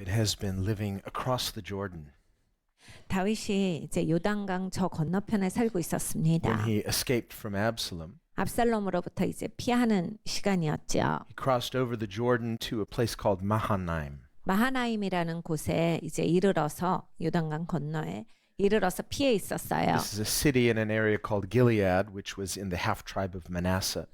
David has been living across the Jordan 다윗이 이제 요단강 저 건너편에 살고 when 있었습니다. he escaped from Absalom. 압살롬으로부터 이제 피하는 시간이었죠. He crossed over the Jordan to a place called Mahanaim. 마하나임이라는 곳에 이제 이르러서 요단강 건너에 이르러서 피해 있었어요. This is a city in an area called Gilead, which was in the half tribe of Manasseh.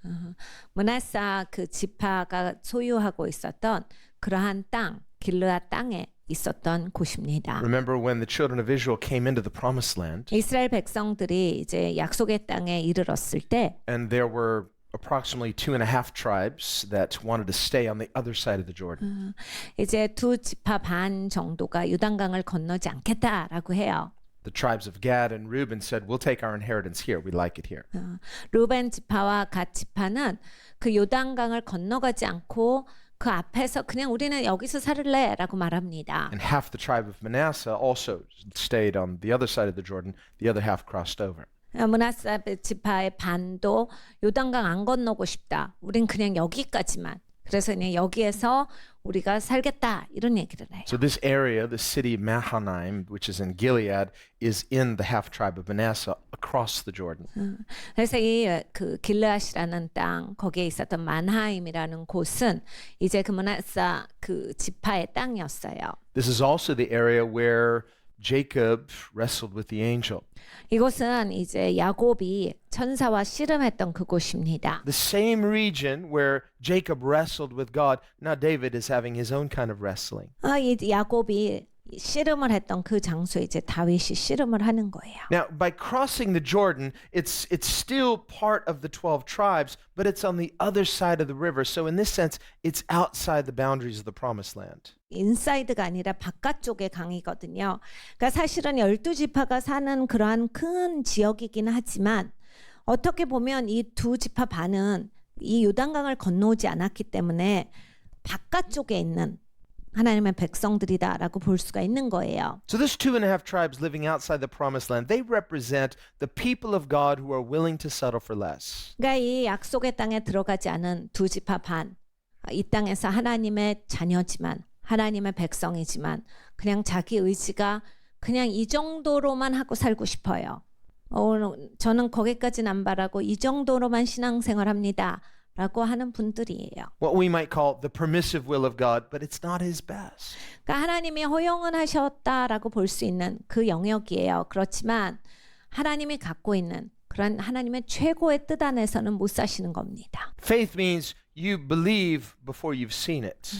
므낫사 그 지파가 소유하고 있었던 그러한 땅, 길르앗 땅에 있었던 곳입니다. Remember when the children of Israel came into the promised land, 이스라엘 백성들이 이제 약속의 땅에 이르렀을 때 and there were approximately 2.5 tribes that wanted to stay on the other side of the Jordan. 이제 두 지파 반 정도가 요단강을 건너지 않겠다라고 해요. The tribes of Gad and Reuben said, "We'll take our inheritance here. We like it here." 루벤 지파와 갓 지파는 그 요단강을 건너가지 않고 그 앞에서 그냥 우리는 여기서 살을래라고 말합니다. And half the tribe of Manasseh also stayed on the other side of the Jordan. The other half crossed over. 므낫사 지파의 반도 요단강 안 건너고 싶다. 우린 그냥 여기까지만. 그래서 그냥 여기에서 우리가 살겠다 이런 얘기를 해요. So this area, the city of Mahanaim, which is in Gilead, is in the half tribe of Manasseh across the Jordan. 그래서 이 그 길르앗이라는 땅 거기에 있었던 만하임이라는 곳은 이제 그 므낫사 그 지파의 땅이었어요. This is also the area where Jacob wrestled with the angel. 이곳은 이제 야곱이 천사와 씨름했던 그곳입니다. The same region where Jacob wrestled with God, now David is having his own kind of wrestling. 이 야곱이 씨름을 했던 그 장소에 이제 다윗이 씨름을 하는 거예요. Now, by crossing the Jordan, it's still part of the 12 tribes, but it's on the other side of the river. So in this sense, it's outside the boundaries of the promised land. 인사이드가 아니라 바깥쪽의 강이거든요. 그러니까 사실은 12지파가 사는 그러한 큰 지역이긴 하지만 어떻게 보면 이 두 지파 반은 이 요단강을 건너오지 않았기 때문에 바깥쪽에 있는 하나님의 백성들이다라고 볼 수가 있는 거예요. So this 2.5 tribes living outside the promised land, they represent the people of God who are willing to settle for less. 그러니까 이 약속의 땅에 들어가지 않은 두 지파 반, 이 땅에서 하나님의 자녀지만 하나님의 백성이지만 그냥 자기 의지가 그냥 이 정도로만 하고 살고 싶어요. 저는 거기까지는 안 바라고 이 정도로만 신앙생활합니다. 라고 하는 분들이에요. What we might call the permissive will of God, but it's not his best. 그러니까 하나님이 허용은 하셨다라고 볼 수 있는 그 영역이에요. 그렇지만 하나님이 갖고 있는 그런 하나님의 최고의 뜻 안에서는 못 사시는 겁니다. Faith means you believe before you've seen it.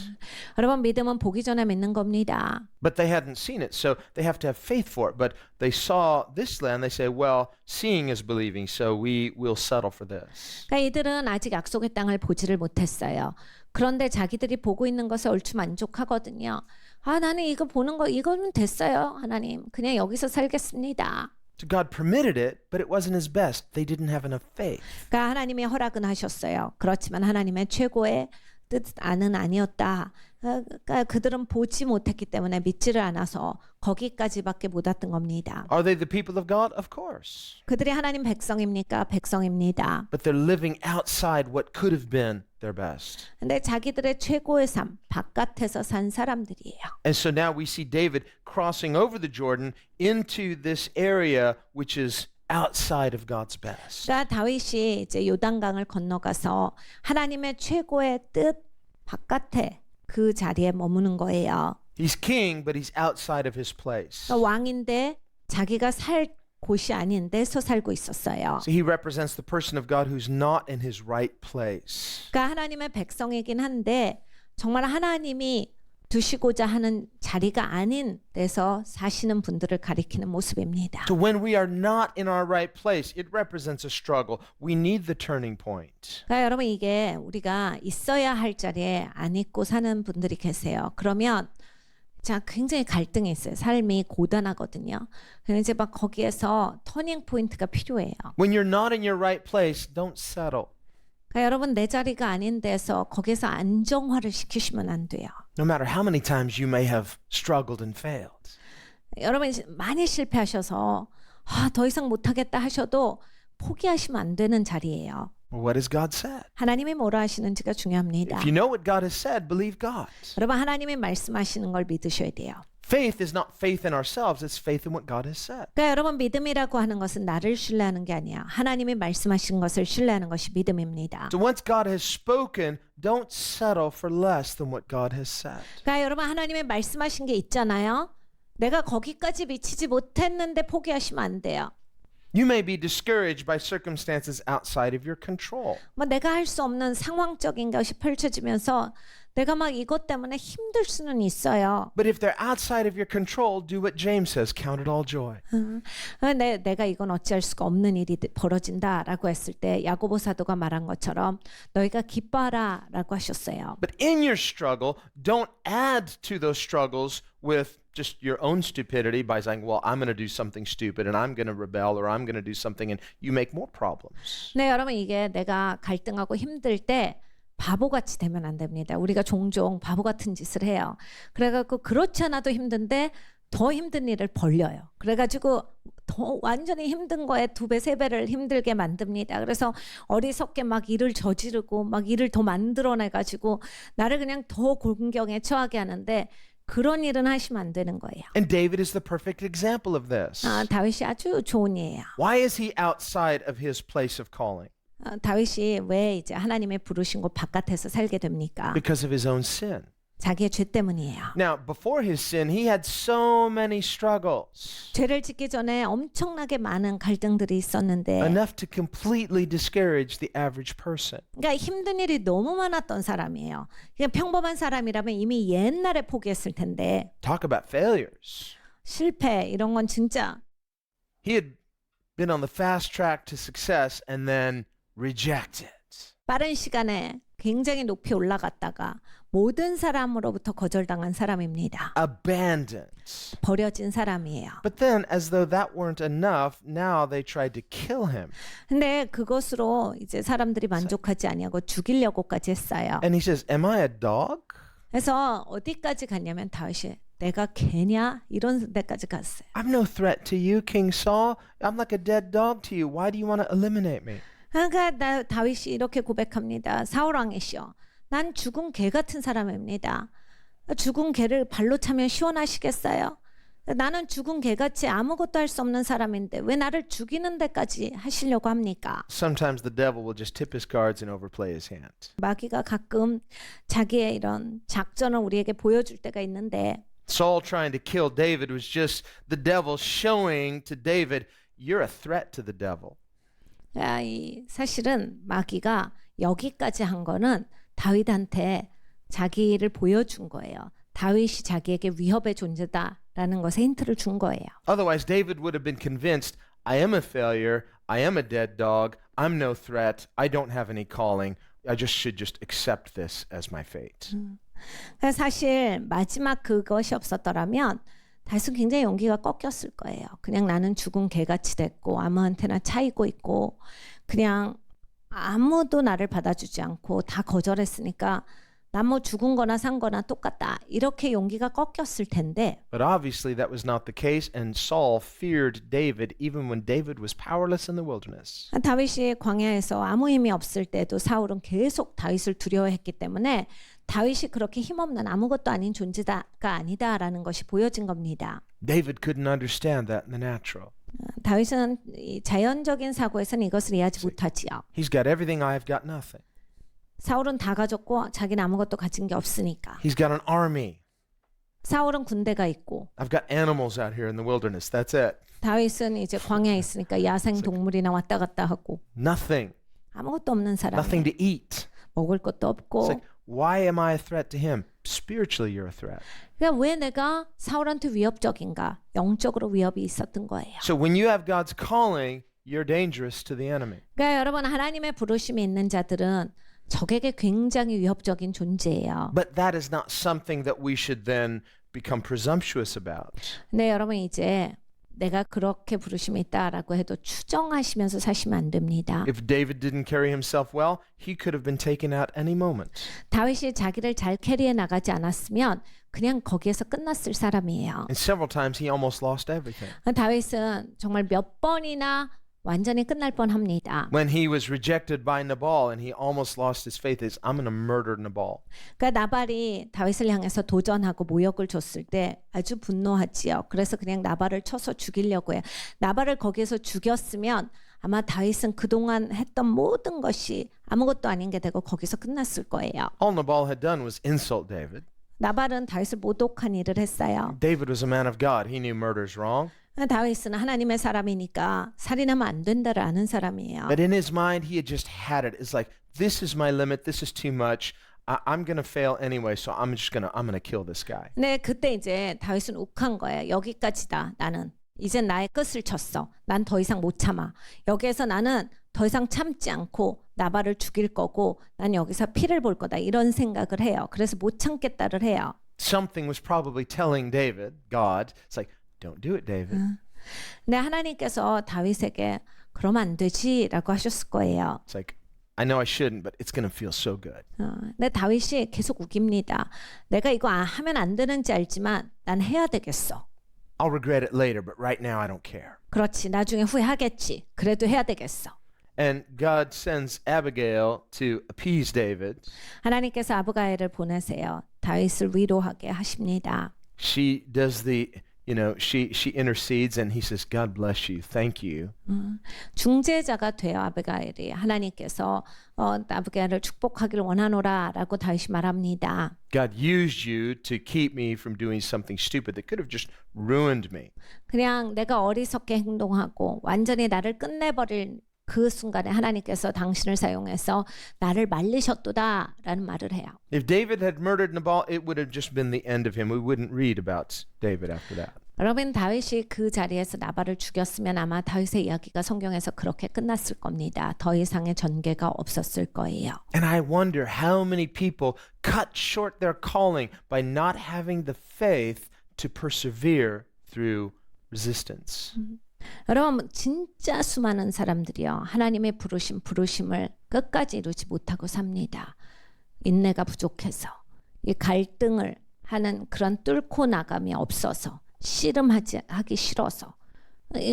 여러분 믿음은 보기 전에 믿는 겁니다. But they hadn't seen it, so they have to have faith for it. But they saw this land, they say, well, seeing is believing, so we will settle for this. 그러니까 이들은 아직 약속의 땅을 보지를 못했어요. 그런데 자기들이 보고 있는 것에 얼추 만족하거든요. 나는 이거 보는 거 이거는 됐어요. 하나님 그냥 여기서 살겠습니다. So God permitted it, but it wasn't his best. They didn't have enough faith. 그러니까 하나님이 허락은 하셨어요. 그렇지만 하나님의 최고의 뜻 안은 아니었다. 그러니까 그들은 보지 못했기 때문에 믿지를 않아서 거기까지밖에 못 왔던 겁니다. Are they the people of God? Of course. 그들이 하나님 백성입니까? 백성입니다. But they're living outside what could have been their best. 근데 자기들의 최고의 삶 바깥에서 산 사람들이에요. And so now we see David crossing over the Jordan into this area which is outside of God's best. 그러니까 다윗이 이제 요단강을 건너가서 하나님의 최고의 뜻 바깥에 그 자리에 머무는 거예요. He's king, but he's outside of his place. 그러니까 왕인데 자기가 살 곳이 아닌 데서 살고 있었어요. So he represents the person of God who's not in his right place. 그러니까 하나님의 백성이긴 한데 정말 하나님이 두시고자 하는 자리가 아닌 데서 사시는 분들을 가리키는 모습입니다. So when we are not in our right place, it represents a struggle. We need the turning point. 그러니까 여러분 이게 우리가 있어야 할 자리에 안 있고 사는 분들이 계세요. 그러면 자 굉장히 갈등이 있어요. 삶이 고단하거든요. 그래서 이제 막 거기에서 터닝 포인트가 필요해요. When you're not in your right place, don't settle. 그러니까 여러분 내 자리가 아닌 데서 거기서 안정화를 시키시면 안 돼요. No matter how many times you may have struggled and failed. 여러분 많이 실패하셔서 더 이상 못하겠다 하셔도 포기하시면 안 되는 자리예요. Well, what has God said? 하나님이 뭐라 하시는지가 중요합니다. If you know what God has said, believe God. 여러분 하나님이 말씀하시는 걸 믿으셔야 돼요. Faith is not faith in ourselves, it's faith in what God has said. 그러니까 여러분 믿음이라고 하는 것은 나를 신뢰하는 게 아니야. 하나님이 말씀하신 것을 신뢰하는 것이 믿음입니다. So once God has spoken, don't settle for less than what God has said. 그러니까 여러분 하나님의 말씀하신 게 있잖아요. 내가 거기까지 미치지 못했는데 포기하시면 안 돼요. You may be discouraged by circumstances outside of your control. 뭐 내가 할 수 없는 상황적인 것이 펼쳐지면서 내가 막 이것 때문에 힘들 수는 있어요. But if they're outside of your control, do what James says, count it all joy. 내가 이건 어찌할 수가 없는 일이 벌어진다라고 했을 때 야고보 사도가 말한 것처럼 너희가 기뻐하라라고 하셨어요. But in your struggle, don't add to those struggles with just your own stupidity by saying, well, I'm going to do something stupid and I'm going to rebel or I'm going to do something and you make more problems. 네, 여러분 이게 내가 갈등하고 힘들 때 바보같이 되면 안 됩니다. 우리가 종종 바보 같은 짓을 해요. 그래갖고 그렇지 않아도 힘든데 더 힘든 일을 벌려요. 그래가지고 더 완전히 힘든 거에 2배, 3배를 힘들게 만듭니다. 그래서 어리석게 막 일을 저지르고 막 일을 더 만들어내가지고 나를 그냥 더 공경에 처하게 하는데 그런 일은 하시면 안 되는 거예요. And David is the perfect example of this. 다윗이 아주 좋은 예예요. Why is he outside of his place of calling? 다윗이 왜 이제 하나님의 부르신 곳 바깥에서 살게 됩니까? Because of his own sin. 자기의 죄 때문이에요. Now, before his sin, he had so many struggles, 죄를 짓기 전에 엄청나게 많은 갈등들이 있었는데 enough to completely discourage the average person. 그러니까 힘든 일이 너무 많았던 사람이에요. 그냥 평범한 사람이라면 이미 옛날에 포기했을 텐데 Talk about failures. 실패 이런 건 진짜 He had been on the fast track to success and then rejected. 빠른 시간에 굉장히 높이 올라갔다가 모든 사람으로부터 거절당한 사람입니다. Abandoned. 버려진 사람이에요. But then, as though that weren't enough, now they tried to kill him. 근데 그것으로 이제 사람들이 만족하지 아니하고 죽이려고까지 했어요. And he says, am I a dog? 그래서 어디까지 갔냐면 다윗이 내가 개냐 이런 데까지 갔어요. I'm no threat to you, King Saul. I'm like a dead dog to you. Why do you want to eliminate me? 그러니까 다윗이 이렇게 고백합니다. 사울 왕이시여, 난 죽은 개 같은 사람입니다. 죽은 개를 발로 차면 시원하시겠어요? 나는 죽은 개같이 아무것도 할 수 없는 사람인데 왜 나를 죽이는 데까지 하시려고 합니까? Sometimes the devil will just tip his cards and overplay his hand. 마귀가 가끔 자기의 이런 작전을 우리에게 보여줄 때가 있는데 Saul trying to kill David was just the devil showing to David, you're a threat to the devil. 사실은 마귀가 여기까지 한 거는 다윗한테 자기를 보여준 거예요. 다윗이 자기에게 위협의 존재다라는 것에 힌트를 준 거예요. Otherwise, David would have been convinced, I am a failure, I am a dead dog, I'm no threat, I don't have any calling, I should just accept this as my fate. 사실 마지막 그것이 없었더라면 다윗은 굉장히 용기가 꺾였을 거예요. 그냥 나는 죽은 개같이 됐고 아무한테나 차이고 있고 그냥 아무도 나를 받아주지 않고 다 거절했으니까 난 뭐 죽은 거나 산 거나 똑같다. 이렇게 용기가 꺾였을 텐데 But obviously that was not the case, and Saul feared David even when David was powerless in the wilderness. 다윗이 광야에서 아무 힘이 없을 때도 사울은 계속 다윗을 두려워했기 때문에 다윗이 그렇게 힘없는 아무것도 아닌 존재가 아니다라는 것이 보여진 겁니다. David couldn't understand that in the natural. 다윗은 이 자연적인 사고에서는 이것을 이해하지 못하지요. He's got everything, I've got nothing. 사울은 다 가졌고 자기는 아무것도 가진 게 없으니까. He's got an army. 사울은 군대가 있고 I've got animals out here in the wilderness. That's it. 다윗은 이제 광야에 있으니까 야생 동물이나 왔다 갔다 하고 Nothing. 아무것도 없는 사람. Nothing to eat. 먹을 것도 It's 없고. like, why am I a threat to him? Spiritually, you're a threat. 그러니까 왜 내가 사울한테 위협적인가? 영적으로 위협이 있었던 거예요. So when you have God's calling, you're dangerous to the enemy. 그러니까 여러분 하나님의 부르심이 있는 자들은 적에게 굉장히 위협적인 존재예요. But that is not something that we should then become presumptuous about. 근데 여러분 이제 내가 그렇게 부르심이 있다라고 해도 추정하시면서 사시면 안 됩니다. If David didn't carry himself well, he could have been taken out any moment. 다윗이 자기를 잘 캐리해 나가지 않았으면 그냥 거기에서 끝났을 사람이에요. And several times he almost lost everything. 다윗은 정말 몇 번이나 완전히 끝날 뻔합니다. When he was rejected by Nabal and he almost lost his faith, is I'm going to murder Nabal. 그러니까 나발이 다윗을 향해서 도전하고 모욕을 줬을 때 아주 분노하지요. 그래서 그냥 나발을 쳐서 죽이려고 해요. 나발을 거기에서 죽였으면 아마 다윗은 그동안 했던 모든 것이 아무것도 아닌 게 되고 거기서 끝났을 거예요. All Nabal had done was insult David. 나발은 다윗을 모독한 일을 했어요. David was a man of God. He knew murder's wrong. 다윗은 하나님의 사람이니까 살인하면 안 된다를 아는 사람이에요. But in his mind, he had just had it. It's like, this is my limit. This is too much. I'm going to fail anyway, so I'm going to kill this guy. 네, 그때 이제 다윗은 욱한 거예요. 여기까지다. 나는 이젠 나의 끝을 쳤어. 난 더 이상 못 참아. 여기에서 나는 더 이상 참지 않고 나발을 죽일 거고 난 여기서 피를 볼 거다. 이런 생각을 해요. 그래서 못 참겠다를 해요. Something was probably telling David, God, it's like, don't do it, David. 근데 하나님께서 다윗에게 그러면 안 되지라고 하셨을 거예요. It's like, I know I shouldn't, but it's going to feel so good. 근데 다윗이 계속 우깁니다. 내가 이거 하면 안 되는지 알지만 난 해야 되겠어. I'll regret it later, but right now I don't care. 그렇지. 나중에 후회하겠지. 그래도 해야 되겠어. And God sends Abigail to appease David. 하나님께서 아브가일을 보내세요. 다윗을 위로하게 하십니다. She does she intercedes and he says, God bless you. Thank you. 중재자가 돼요. 아브가일이. 하나님께서 아브가일을 축복하기를 원하노라라고 다윗이 말합니다. God used you to keep me from doing something stupid that could have just ruined me. 그냥 내가 어리석게 행동하고 완전히 나를 끝내버릴 그 순간에 하나님께서 당신을 사용해서 나를 말리셨도다라는 말을 해요. If David had murdered Nabal, it would have just been the end of him. We wouldn't read about David after that. 여러분 다윗이 그 자리에서 나발을 죽였으면 아마 다윗의 이야기가 성경에서 그렇게 끝났을 겁니다. 더 이상의 전개가 없었을 거예요. And I wonder how many people cut short their calling by not having the faith to persevere through resistance. 여러분 진짜 수많은 사람들이요. 하나님의 부르심을 끝까지 이루지 못하고 삽니다. 인내가 부족해서 이 갈등을 하는 그런 뚫고 나감이 없어서 하기 싫어서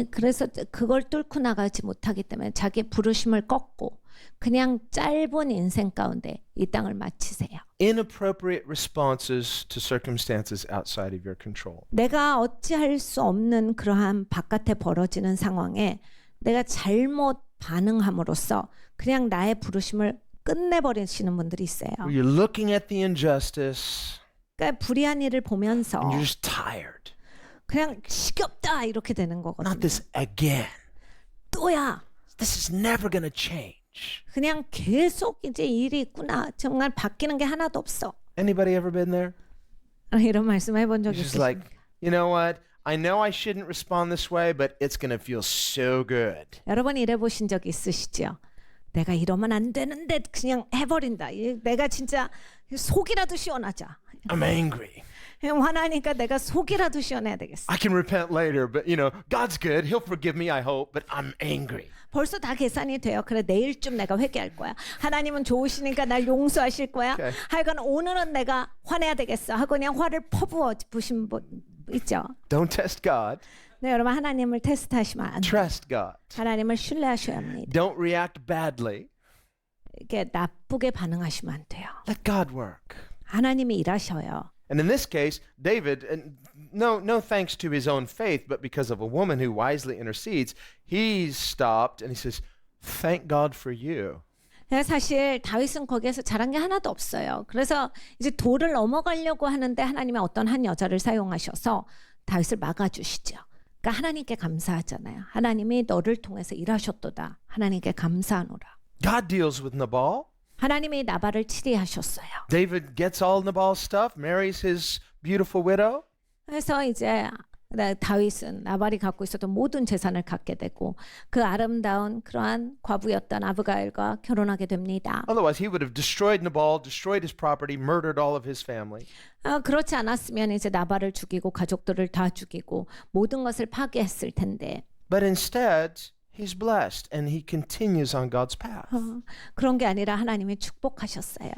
그래서 그걸 뚫고 나가지 못하기 때문에 자기 부르심을 꺾고 그냥 짧은 인생 가운데 이 땅을 마치세요. Inappropriate responses to circumstances outside of your control. 내가 어찌할 수 없는 그러한 바깥에 벌어지는 상황에 내가 잘못 반응함으로써 그냥 나의 부르심을 끝내버리시는 분들이 있어요. Where you're looking at the injustice 그러니까 불의한 일을 보면서 and you're just tired. 그냥 지겹다 이렇게 되는 Not 거거든요. this again. 또야. This is never going to change. 그냥 계속 이제 일이 있구나. 정말 바뀌는 게 하나도 없어. Anybody ever been there? 이런 말씀 해본 적 It's just 있으세요? like, you know what? I know I shouldn't respond this way, but it's going to feel so good. 여러분 이래 보신 적 있으시죠? 내가 이러면 안 되는데 그냥 해버린다. 내가 진짜 속이라도 시원하자. I'm angry. 화나니까 내가 속이라도 시원해야 되겠어. I can repent later, but God's good. He'll forgive me, I hope, but I'm angry. 벌써 다 계산이 돼요. 그래 내일쯤 내가 회개할 거야. 하나님은 좋으시니까 날 용서하실 거야. Okay. 하여간 오늘은 내가 화내야 되겠어. 하고 그냥 화를 퍼부어 부신 분 있죠. Don't test God. 네, 여러분 하나님을 테스트하시면 안 돼요. Trust God. 하나님을 신뢰하셔야 합니다. Don't react badly. 이게 나쁘게 반응하시면 안 돼요. Let God work. 하나님이 일하셔요. And in this case, David, and no thanks to his own faith, but because of a woman who wisely intercedes, he's stopped and he says, "Thank God for you." 사실 다윗은 거기에서 잘한 게 하나도 없어요. 그래서 이제 도를 넘어가려고 하는데 하나님의 어떤 한 여자를 사용하셔서 다윗을 막아주시죠. 그러니까 하나님께 감사하잖아요. 하나님이 너를 통해서 일하셨도다. 하나님께 감사하노라. God deals with Nabal. 하나님이 나발을 치리하셨어요. David gets all Nabal's stuff, marries his beautiful widow. 그래서 이제 다윗은 나발이 갖고 있었던 모든 재산을 갖게 되고 그 아름다운 그러한 과부였던 아브가일과 결혼하게 됩니다. Otherwise, he would have destroyed Nabal, destroyed his property, murdered all of his family. 그렇지 않았으면 이제 나발을 죽이고 가족들을 다 죽이고 모든 것을 파괴했을 텐데. But instead, he's blessed and he continues on God's path. 그런 게 아니라 하나님이 축복하셨어요.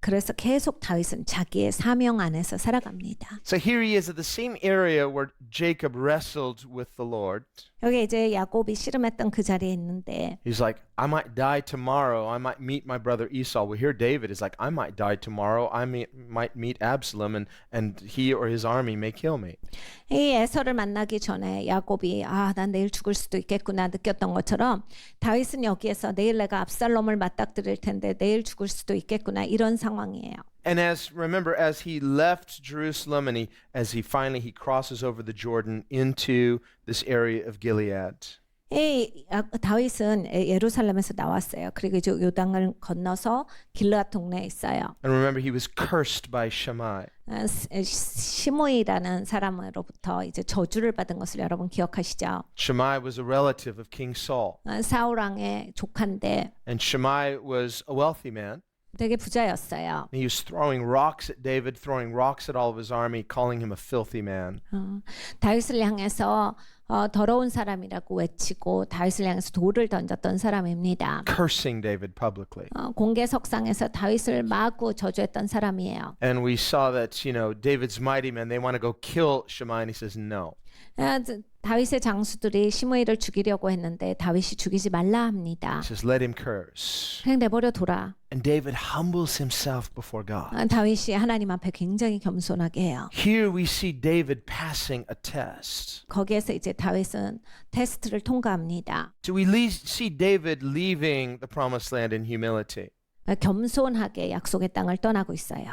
그래서 계속 다윗은 자기의 사명 안에서 살아갑니다. So here he is at the same area where Jacob wrestled with the Lord. 여기 이제 야곱이 씨름했던 그 자리에 있는데 He's like, I might die tomorrow. I might meet my brother Esau. Well, here David is like, I might die tomorrow. Might meet Absalom and he or his army may kill me. 이 에서를 만나기 전에 야곱이 난 내일 죽을 수도 있겠구나 느꼈던 것처럼 다윗은 여기에서 내일 내가 압살롬을 맞닥뜨릴 텐데 내일 죽을 수도 있겠구나 이런 상황이에요. And remember, as he left Jerusalem and as he finally crosses over the Jordan into this area of Gilead. 다윗은 예루살렘에서 나왔어요. 그리고 이제 요단을 건너서 길르앗 동네에 있어요. And remember, he was cursed by Shammai. 시므이라는 사람으로부터 이제 저주를 받은 것을 여러분 기억하시죠? Shammai was a relative of King Saul. 사울 왕의 조카인데 And Shammai was a wealthy man. 되게 부자였어요. He was throwing rocks at David, throwing rocks at all of his army, calling him a filthy man. 다윗을 향해서 더러운 사람이라고 외치고 다윗을 향해서 돌을 던졌던 사람입니다. Cursing David publicly. 공개석상에서 다윗을 마구 저주했던 사람이에요. And we saw that, David's mighty men, they want to go kill Shammai, and he says no. 다윗의 장수들이 시므이를 죽이려고 했는데 다윗이 죽이지 말라 합니다. He says, let him curse. 그냥 내버려 둬라. And David humbles himself before God. 다윗이 하나님 앞에 굉장히 겸손하게 해요. Here we see David passing a test. 거기에서 이제 다윗은 테스트를 통과합니다. So we see David leaving the promised land in humility. 겸손하게 약속의 땅을 떠나고 있어요.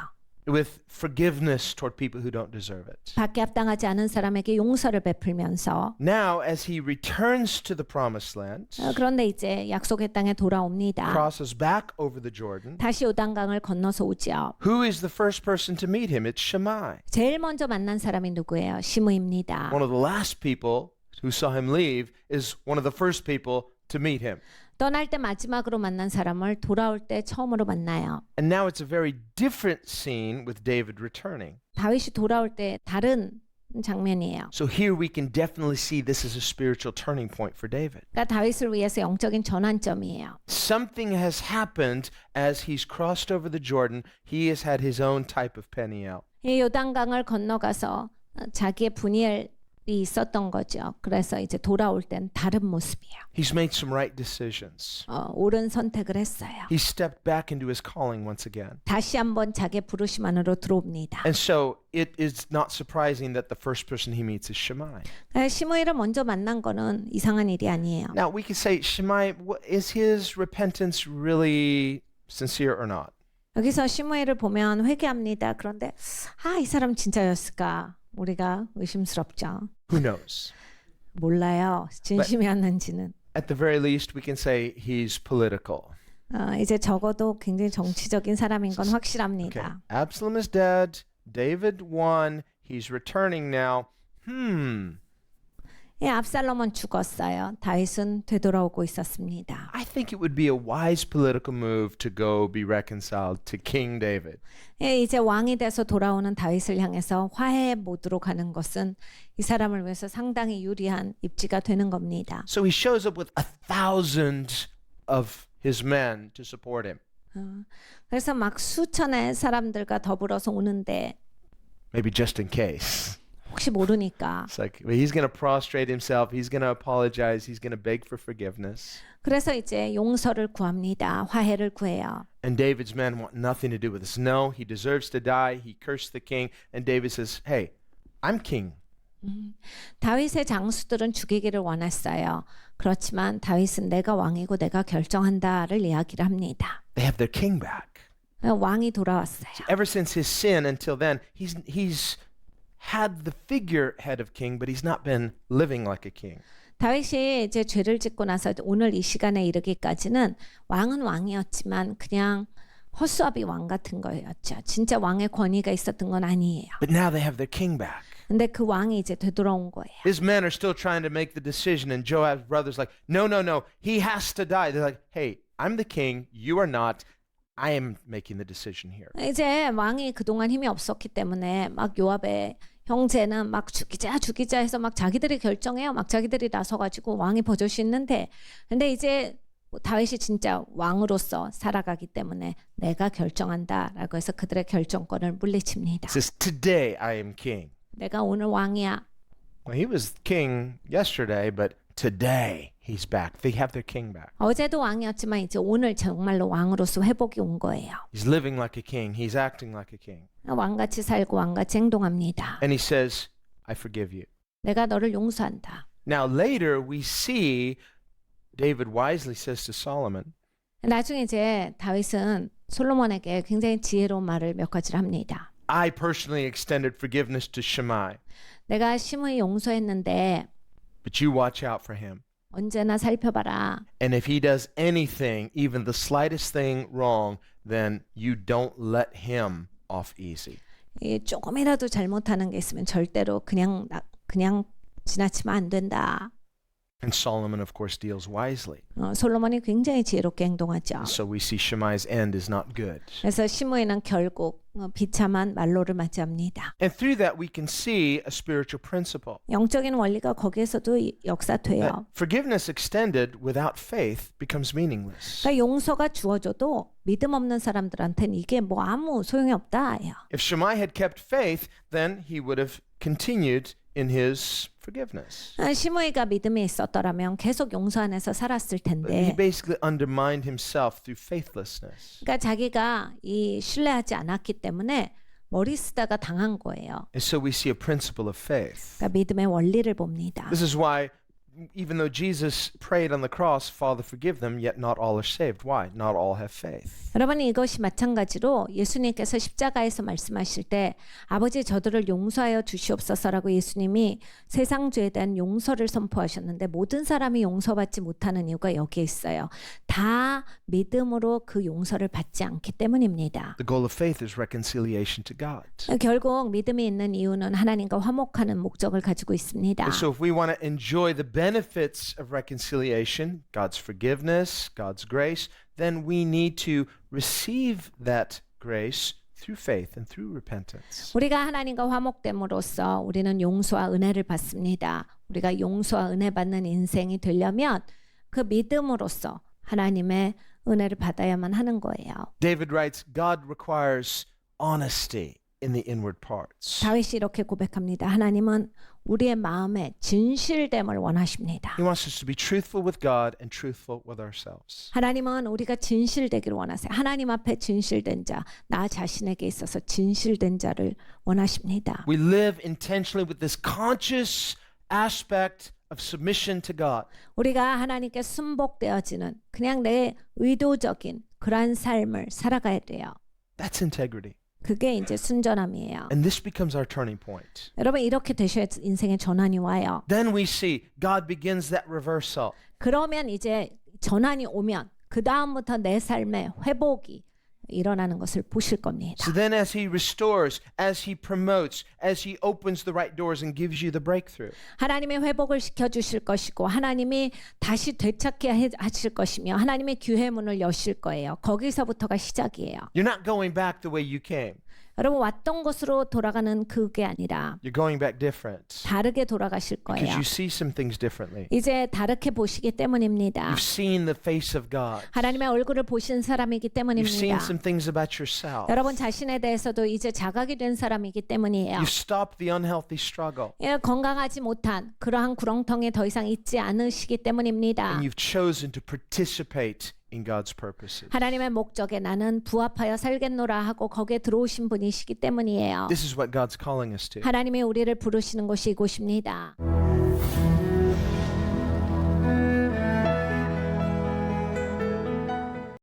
With forgiveness toward people who don't deserve it. 밖에 합당하지 않은 사람에게 용서를 베풀면서 Now, as he returns to the promised land, 그런데 이제 약속의 땅에 돌아옵니다. crosses back over the Jordan, 다시 요단강을 건너서 오죠. who is the first person to meet him? It's Shammai. 제일 먼저 만난 사람이 누구예요? 시므이입니다. One of the last people who saw him leave is one of the first people to meet him. 떠날 때 마지막으로 만난 사람을 돌아올 때 처음으로 만나요. And now it's a very different scene with David returning. 다윗이 돌아올 때 다른 장면이에요. So here we can definitely see this is a spiritual turning point for David. 그러니까 다윗을 위해서 영적인 전환점이에요. Something has happened as he's crossed over the Jordan. He has had his own type of Peniel. 이 요단강을 건너가서 자기의 분이엘이 있었던 거죠. 그래서 이제 돌아올 땐 다른 모습이에요. He's made some right decisions. 옳은 선택을 했어요. He stepped back into his calling once again. 다시 한번 자기의 부르심 안으로 들어옵니다. And so it is not surprising that the first person he meets is Shammai. 시므이를 먼저 만난 거는 이상한 일이 아니에요. Now we could say, Shammai, is his repentance really sincere or not? 여기서 시므이를 보면 회개합니다. 그런데 이 사람 진짜였을까? 우리가 의심스럽죠. Who knows? 몰라요. 진심이었는지는. At the very least, we can say he's political. 이제 적어도 굉장히 정치적인 사람인 건 Okay. 확실합니다. Absalom is dead. David won. He's returning now. 압살롬은 죽었어요. 다윗은 되돌아오고 있었습니다. I think it would be a wise political move to go be reconciled to King David. 이제 왕이 돼서 돌아오는 다윗을 향해서 화해 모드로 가는 것은 이 사람을 위해서 상당히 유리한 입지가 되는 겁니다. So he shows up with 1,000 of his men to support him. 그래서 막 수천의 사람들과 더불어서 오는데 Maybe just in case. 혹시 모르니까. It's like, well, he's going to prostrate himself. He's going to apologize. He's going to beg for forgiveness. 그래서 이제 용서를 구합니다. 화해를 구해요. And David's men want nothing to do with this. No, he deserves to die. He cursed the king. And David says, hey, I'm king. 다윗의 장수들은 죽이기를 원했어요. 그렇지만 다윗은 내가 왕이고 내가 결정한다를 이야기를 합니다. They have their king back. 왕이 돌아왔어요. Ever since his sin until then, he's had the figurehead of king, but he's not been living like a king. 다윗이 이제 죄를 짓고 나서 오늘 이 시간에 이르기까지는 왕은 왕이었지만 그냥 허수아비 왕 같은 거였죠. 진짜 왕의 권위가 있었던 건 아니에요. But now they have their king back. 근데 그 왕이 이제 되돌아온 거예요. His men are still trying to make the decision, and Joab's brothers like, no, he has to die. They're like, hey, I'm the king, you are not. I am making the decision here. 이제 왕이 그동안 힘이 없었기 때문에 막 요압의 형제는 막 죽이자 해서 막 자기들이 결정해요. 막 자기들이 나서가지고 왕이 버젓이 있는데, 근데 이제 다윗이 진짜 왕으로서 살아가기 때문에 내가 결정한다라고 해서 그들의 결정권을 물리칩니다. It says, today I am king. 내가 오늘 왕이야. Well, he was king yesterday, but today he's back. They have their king back. 어제도 왕이었지만 이제 오늘 정말로 왕으로서 회복이 온 거예요. He's living like a king. He's acting like a king. 왕같이 살고 왕같이 행동합니다. And he says, I forgive you. 내가 너를 용서한다. Now later we see David wisely says to Solomon, 나중에 이제 다윗은 솔로몬에게 굉장히 지혜로운 말을 몇 가지를 합니다. I personally extended forgiveness to Shammai, 내가 심의 용서했는데 but you watch out for him. 언제나 살펴봐라. And if he does anything, even the slightest thing wrong, then you don't let him off easy. 이 조금이라도 잘못하는 게 있으면 절대로 그냥 지나치면 안 된다. And Solomon, of course, deals wisely. 솔로몬이 굉장히 지혜롭게 행동하죠. So we see Shammai's end is not good. 그래서 심의는 결국 비참한 말로를 맞이합니다. And through that, we can see a spiritual principle. 영적인 원리가 거기에서도 역사돼요. That forgiveness extended without faith becomes meaningless. 그러니까 용서가 주어져도 믿음 없는 사람들한테는 이게 뭐 아무 소용이 없다. If Shammai had kept faith, then he would have continued in his forgiveness. 심의가 믿음에 있었더라면 계속 용서 안에서 살았을 But he 텐데, basically undermined himself through faithlessness. 그러니까 자기가 이 신뢰하지 않았기 때문에 머리 쓰다가 당한 거예요. And so we see a principle of faith. 그러니까 믿음의 원리를 봅니다. This is why, even though Jesus prayed on the cross, Father, forgive them, yet not all are saved. Why? Not all have faith. 여러분 이것이 마찬가지로 예수님께서 십자가에서 말씀하실 때 아버지 저들을 용서하여 주시옵소서라고 예수님이 세상 죄에 대한 용서를 선포하셨는데 모든 사람이 용서받지 못하는 이유가 여기에 있어요. 다 믿음으로 그 용서를 받지 않기 때문입니다. The goal of faith is reconciliation to God. 결국 믿음이 있는 이유는 하나님과 화목하는 목적을 가지고 있습니다. And so if we want to enjoy the benefits of reconciliation, God's forgiveness, God's grace, then we need to receive that grace through faith and through repentance. 우리가 하나님과 화목됨으로써 우리는 용서와 은혜를 받습니다. 우리가 용서와 은혜 받는 인생이 되려면 그 믿음으로써 하나님의 은혜를 받아야만 하는 거예요. David writes, God requires honesty in the inward parts. 다윗이 이렇게 고백합니다. 하나님은 우리의 마음에 진실됨을 원하십니다. He wants us to be truthful with God and truthful with ourselves. 하나님은 우리가 진실되기를 원하세요. 하나님 앞에 진실된 자, 나 자신에게 있어서 진실된 자를 원하십니다. We live intentionally with this conscious aspect of submission to God. 우리가 하나님께 순복되어지는 그냥 내 의도적인 그러한 삶을 살아가야 돼요. That's integrity. 그게 이제 순전함이에요. And this becomes our turning point. 여러분 이렇게 되셔야 인생의 전환이 와요. Then we see God begins that reversal. 그러면 이제 전환이 오면 그 다음부터 내 삶의 회복이 일어나는 것을 보실 겁니다. So then as he restores, as he promotes, as he opens the right doors and gives you the breakthrough. 하나님이 회복을 시켜주실 것이고 하나님이 다시 되찾게 하실 것이며 하나님의 기회 문을 여실 거예요. 거기서부터가 시작이에요. You're not going back the way you came. 여러분 왔던 곳으로 돌아가는 그게 아니라 You're going back different. 다르게 돌아가실 Because 거예요. you see some things differently. 이제 다르게 보시기 때문입니다. You've seen the face of God. 하나님의 얼굴을 보신 사람이기 You've seen 때문입니다. some things about yourself. 여러분 자신에 대해서도 이제 자각이 된 사람이기 때문이에요. You've stopped the unhealthy struggle. 예, 건강하지 못한 그러한 구렁텅이에 더 이상 있지 않으시기 때문입니다. And you've chosen to participate in God's purposes. 하나님의 목적에 나는 부합하여 살겠노라 하고 거기에 들어오신 분이시기 때문이에요. This is what God's calling us to. 하나님이 우리를 부르시는 곳이 이곳입니다.